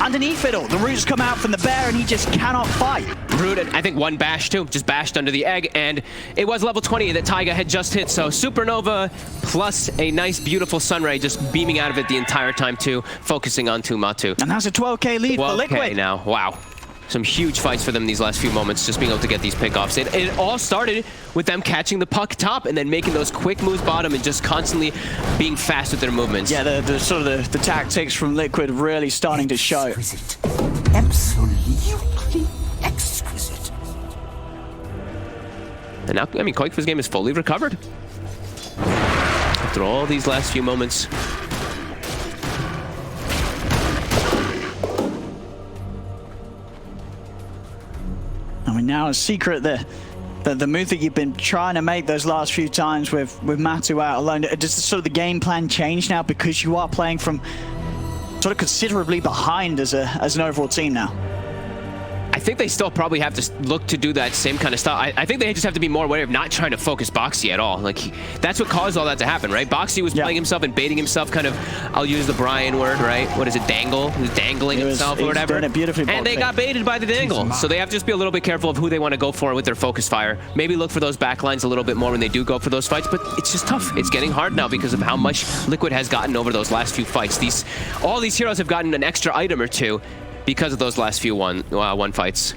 underneath it all. The roots come out from the bear, and he just cannot fight. Root, I think one bash too, just bashed under the egg, and it was level 20 that Taiga had just hit, so Supernova plus a nice beautiful Sunray just beaming out of it the entire time too, focusing on Matu. And that's a 12k lead for Liquid. Now, wow. Some huge fights for them these last few moments, just being able to get these pickoffs. It all started with them catching the puck top and then making those quick moves bottom and just constantly being fast with their movements. Yeah, the tactics from Liquid really starting to show. Exquisite. Absolutely exquisite. And now, I mean, qojqva's game is fully recovered. After all these last few moments. I mean, now a Secret, the move that you've been trying to make those last few times with Matu out alone, does sort of the game plan change now because you are playing from sort of considerably behind as an overall team now? I think they still probably have to look to do that same kind of stuff. I think they just have to be more aware of not trying to focus Boxy at all. Like, that's what caused all that to happen, right? Boxy was playing himself and baiting himself, kind of, I'll use the Brian word, right? What is it, dangle? He was dangling himself or whatever. Doing it beautifully, and they got baited by the dangle. So they have to just be a little bit careful of who they want to go for with their focus fire. Maybe look for those backlines a little bit more when they do go for those fights, but it's just tough. It's getting hard now because of how much Liquid has gotten over those last few fights. All these heroes have gotten an extra item or two because of those last few one fights.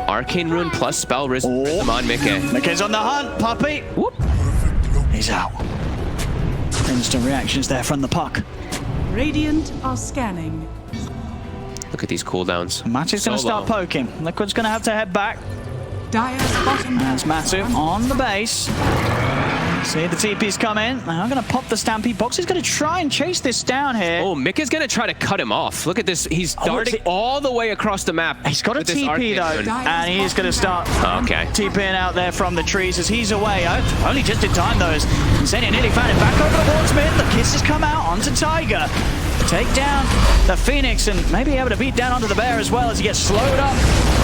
Arcane Rune plus Spell Risk on Mickey. Mickey's on the hunt, puppy. Whoop. He's out. Instant reactions there from the puck. Radiant are scanning. Look at these cooldowns. Matu's going to start poking. Liquid's going to have to head back. Dire's bottom. That's Matu on the base. See the TP's come in. Now I'm going to pop the Stampede. Boxy's going to try and chase this down here. Oh, Mickey's going to try to cut him off. Look at this. He's darting all the way across the map. He's got a TP though, and he's going to start TPing out there from the trees as he's away. Only just in time though, as Insania nearly found it back over towards mid. The kisses come out onto Tiger. Take down the Phoenix and maybe able to beat down onto the bear as well as he gets slowed up.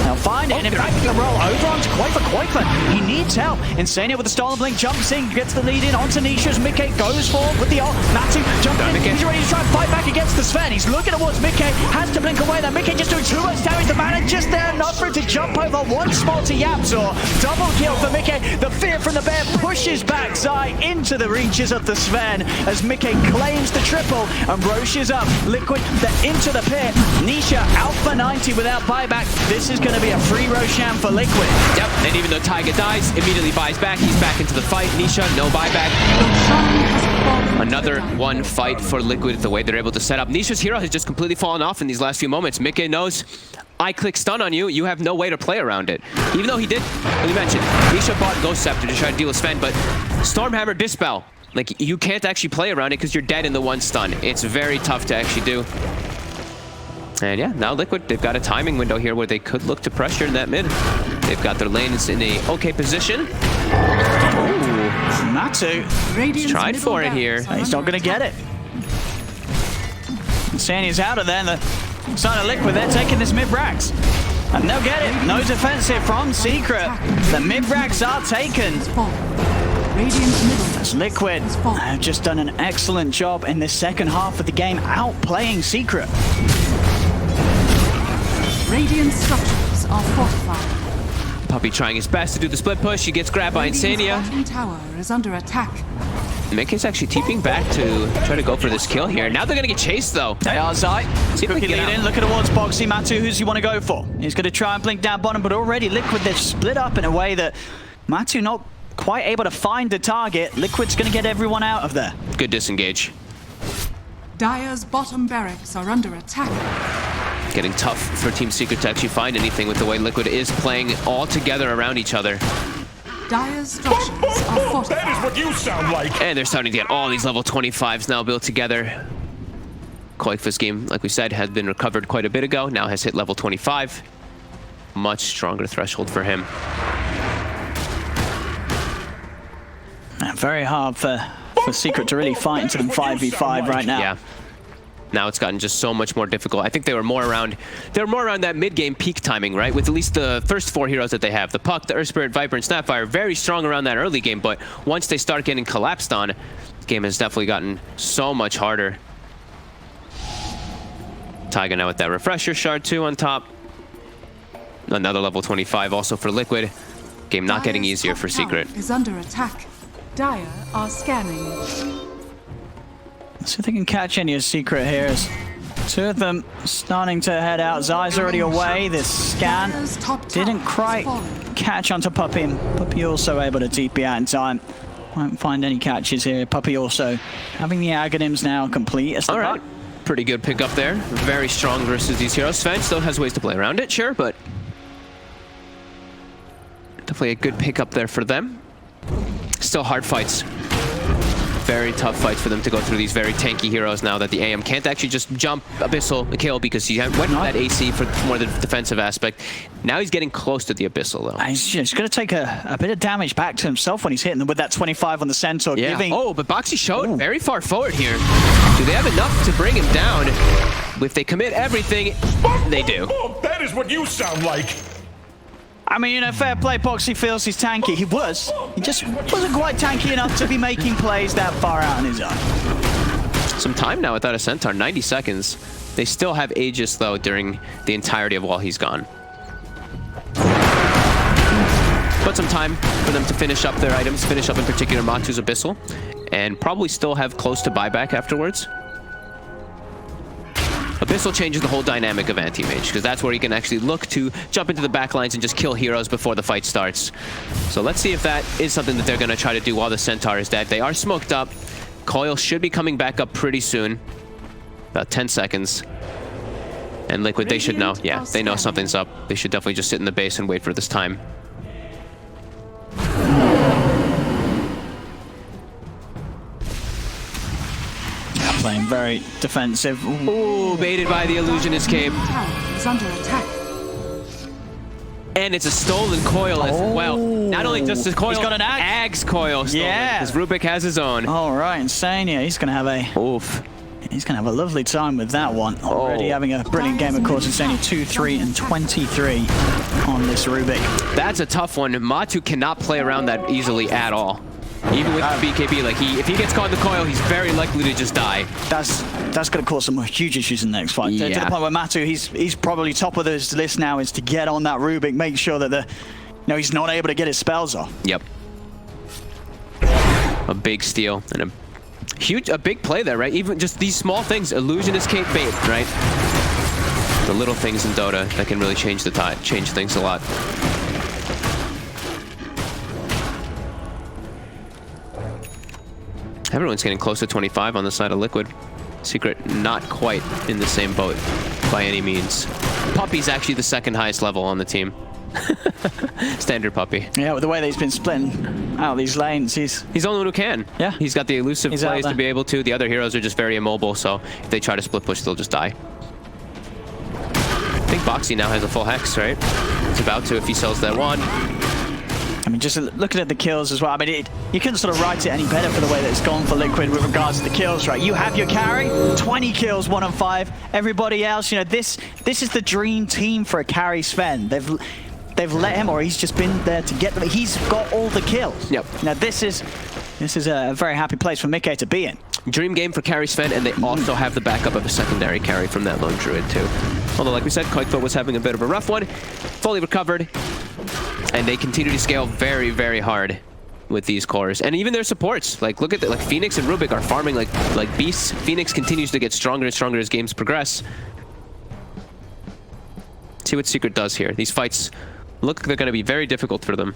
They'll find it, and in fact, he can roll over onto qojqva. He needs help. Insania with the stolen blink, jumps in, gets the lead in onto Nisha's. Mickey goes forward with the ult. Matu jumps in. He's ready to try and fight back against the Sven. He's looking towards Mickey, has to blink away. That Mickey just doing too much damage. The mana just there enough for him to jump over one small to Yapzor. Double kill for Mickey. The fear from the bear pushes back Zai into the reaches of the Sven as Mickey claims the triple and Roche up. Liquid into the pit. Nisha out for 90 without buyback. This is going to be a free Roshan for Liquid. Yep, and even though Taiga dies, immediately buys back. He's back into the fight. Nisha, no buyback. Another one fight for Liquid, the way they're able to set up. Nisha's hero has just completely fallen off in these last few moments. Mickey knows, I click stun on you, you have no way to play around it. Even though he did, like we mentioned, Nisha bought Ghost Scepter to try to deal with Sven, but Stormhammer Dispel. Like, you can't actually play around it because you're dead in the one stun. It's very tough to actually do. And yeah, now Liquid, they've got a timing window here where they could look to pressure in that mid. They've got their lanes in a okay position. Ooh. Matu, Radiant's tried middle for it barracks here. are he's not under going to get attack. it. Insania's out of there. The side of Liquid, they're taking this mid-rax. And they'll get it. No defense here from Secret. The mid-rax are taken. Fall. Radiant's middle As Liquid have just done an excellent job in the second half of the game, outplaying Secret. Radiant structures are fortified. Puppey trying his best to do the split push. He gets grabbed by Radiant's Insania. bottom tower is under attack. Mickey's actually TPing back to try to go for this kill here. Now they're going to get chased, though. They are Zai. See if we Quickly can get lead out. in, looking towards Boxy. Matu, who's he want to go for? He's going to try and blink down bottom, but already Liquid, they've split up in a way that Matu not quite able to find the target. Liquid's going to get everyone out of there. Good disengage. Dire's bottom barracks are under attack. Getting tough for Team Secret to actually find anything with the way Liquid is playing all together around each other. Dire's structures are fortified. That is what you sound like. And they're starting to get all these level 25s now built together. qojqva's game, like we said, has been recovered quite a bit ago. Now has hit level 25. Much stronger threshold for him. Very hard for Secret to really fight into them 5v5 right now. Yeah. Now it's gotten just so much more difficult. I think they were more around that mid-game peak timing, right? With at least the first 4 heroes that they have. The Puck, the Earth Spirit, Viper, and Snapfire, very strong around that early game, but once they start getting collapsed on, the game has definitely gotten so much harder. Taiga now with that Refresher Shard 2 on top. Another level 25 also for Liquid. Game not getting Dire's easier top for tower Secret. is under attack. Dire are scanning. Let's see if they can catch any of Secret here. As 2 of them starting to head out. Zai's already away. This scan Dire's top tower didn't has quite fallen. catch onto Puppey. And Puppey also able to TP out in time. Won't find any catches here. Puppey also having the Aghanims now complete. As the All right. Puck Pretty good pickup there. Very strong versus these heroes. Sven still has ways to play around it, sure, but definitely a good pickup there for them. Still hard fights. Very tough fights for them to go through these very tanky heroes now that the AM can't actually just jump Abyssal kill because he went for that AC for more the defensive aspect. Now he's getting close to the Abyssal, though. He's going to take a bit of damage back to himself when he's hitting them with that 25 on the Centaur. Yeah. Giving Oh, but Boxy showed very far forward here. Do they have enough to bring him down? If they commit everything, they do. Oh, that is what you sound like. I mean, fair play, Boxy feels he's tanky. He just wasn't quite tanky enough to be making plays that far out on his own. Some time now without a Centaur, 90 seconds. They still have Aegis, though, during the entirety of while he's gone. But some time for them to finish up their items, finish up in particular Matu's Abyssal, and probably still have close to buyback afterwards. Abyssal changes the whole dynamic of Anti-Mage, because that's where he can actually look to jump into the backlines and just kill heroes before the fight starts. So let's see if that is something that they're going to try to do while the Centaur is dead. They are smoked up. Coil should be coming back up pretty soon. About 10 seconds. And Liquid, they should know. Yeah, they know something's up. They should definitely just sit in the base and wait for this time. Playing very defensive. Ooh, baited by the Illusionist Cape. Tower is under attack. And it's a stolen coil as well. Not only just the coil, He's got an Ag. Ag's coil stolen. Yeah. Because Rubik has his own. All right, Insania. He's going to have Oof. He's going to have a lovely time with that one. Already having a brilliant game, of course. Insania 2, 3, and 23 on this Rubik. That's a tough one. Matu cannot play around that easily at all. Even with BKB, like if he gets caught in the coil, he's very likely to just die. That's going to cause some huge issues in the next fight. To the Yeah. point where Matu, he's probably top of this list now, is to get on that Rubik, make sure that he's not able to get his spells off. Yep. A big steal and a big play there, right? Even just these small things, Illusionist Cape bait, right? The little things in Dota that can really change the tide, change things a lot. Everyone's getting close to 25 on the side of Liquid. Secret not quite in the same boat by any means. Puppey's actually the second highest level on the team. Standard Puppey. Yeah, with the way that he's been splitting out these lanes, he's the only one who can. Yeah. He's got the elusive He's out plays to there. be able to. The other heroes are just very immobile, so if they try to split push, they'll just die. I think Boxy now has a full Hex, right? It's about to if he sells that one. I mean, just looking at the kills as well, I mean, you couldn't sort of write it any better for the way that it's gone for Liquid with regards to the kills, right? You have your carry, 20 kills, 1 on 5. Everybody else, you know, this is the dream team for a carry Sven. They've let him, or he's just been there to get them. He's got all the kills. Yep. Now this is a very happy place for Mickey to be in. Dream game for carry Sven, and they also have the backup of a secondary carry from that Lone Druid too. Although, like we said, qojqva was having a bit of a rough one, fully recovered, and they continue to scale very, very hard with these cores. And even their supports, like look at like Phoenix and Rubik are farming like beasts. Phoenix continues to get stronger and stronger as games progress. See what Secret does here. These fights look like they're going to be very difficult for them.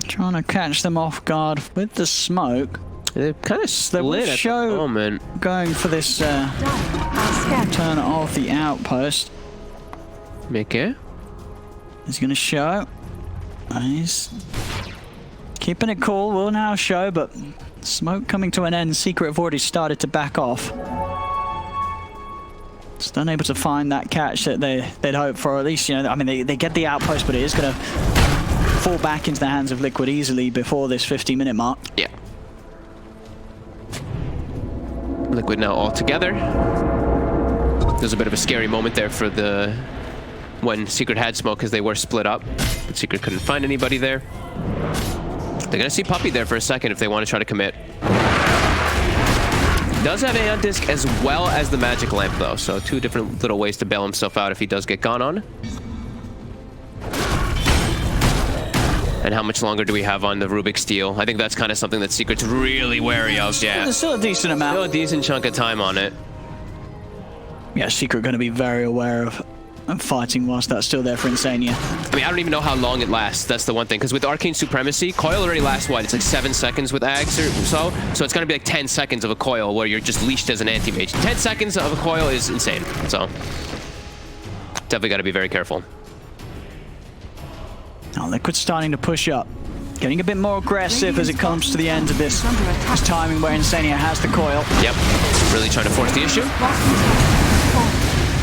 Trying to catch them off guard with the smoke. They're kind of split at the moment. Going for this turn of the outpost. Mickey. He's going to show. He's keeping it cool. Will now show, but smoke coming to an end. Secret have already started to back off. Just unable to find that catch that they'd hoped for. At least, you know, I mean, they get the outpost, but it is going to fall back into the hands of Liquid easily before this 50-minute mark. Yeah. Liquid now all together. There's a bit of a scary moment there for when Secret had smoke because they were split up, but Secret couldn't find anybody there. They're gonna see Puppey there for a second if they want to try to commit. Does have Aeon Disc as well as the Magic Lamp though, so 2 different little ways to bail himself out if he does get gone on. And how much longer do we have on the Rubik Steel? I think that's kind of something that Secret's really wary of. Yeah, There's still a decent amount. Still a decent chunk of time on it. Yeah, Secret going to be very aware of fighting whilst that's still there for Insania. I mean, I don't even know how long it lasts. That's the one thing. Because with Arcane Supremacy, Coil already lasts, what? It's like 7 seconds with Ags or so. So it's going to be like 10 seconds of a Coil where you're just leashed as an anti-mage. 10 seconds of a Coil is insane. So definitely got to be very careful. Now Liquid's starting to push up. Getting a bit more aggressive as it comes to the end of this timing where Insania has the Coil. Yep. Really trying to force the issue.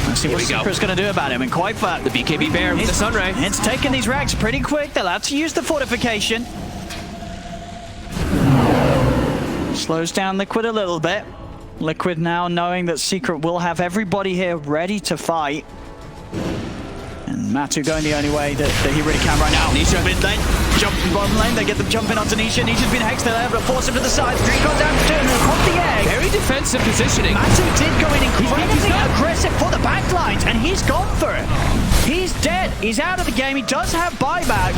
Let's see what Secret's going to do about him. And qojqva, The BKB Bear with the Sunray. It's taking these rags pretty quick. They'll have to use the fortification. Slows down Liquid a little bit. Liquid now knowing that Secret will have everybody here ready to fight. And Matu going the only way that he really can right now. Nisha mid lane, jump bottom lane, they get them jumping onto Nisha. Nisha's been hexed, they're able to force him to the side. 3 goes down, 2, and across the egg. Very defensive positioning. Matu did go in incredibly aggressive for the backlines, and he's gone for it. He's dead, he's out of the game, he does have buyback.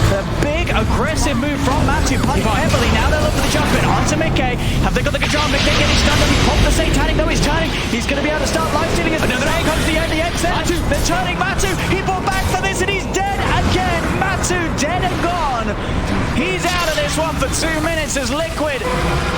The big aggressive move from Matu, punching heavily. Now they'll look for the jump in onto Mickey. Have they got the control? Mickey getting stunned. He popped the Satanic, though he's turning. He's going to be able to start life stealing as another egg comes to the end. The egg's there. They're turning Matu. He brought back for this and he's dead again. Matu dead and gone. He's out of this one for 2 minutes as Liquid.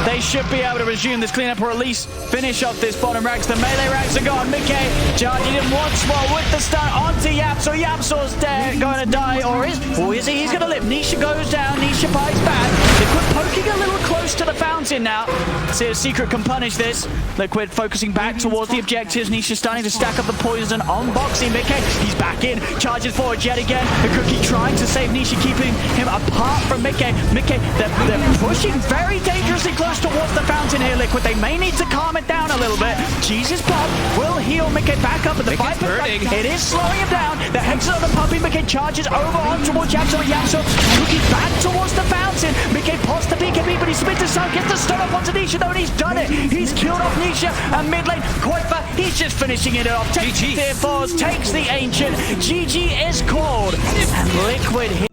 They should be able to resume this cleanup or at least finish off this bottom rags. The melee rags are gone. Mickey charging him once more with the stun onto Yapso. Yapso's dead, going to die, or is he? He's going to live. Nisha goes down. Nisha bites back. Liquid poking a little close to the fountain now. See if Secret can punish this. Liquid focusing back towards the objectives. Nisha starting to stack up the poison on Boxy. Mickey, he's back in. Charges forward yet again. The Cookie trying to save Nisha, keeping him apart from Mickey. Mickey, they're pushing very dangerously close towards the fountain here, Liquid. They may need to calm it down a little bit. Jesus Pop will heal Mickey back up, but the fight it is slowing him down. The Hexen on the Puppey. Mickey charges over on towards Yapso. Yapso Cookie back towards the fountain. Mickey pops the BKB, but he spins aside, gets the stun up onto Nisha, though, and he's done it. He's killed off Nisha, and mid lane, qojqva, he's just finishing it off. Takes the Tear Force, takes the Ancient. GG is called, and Liquid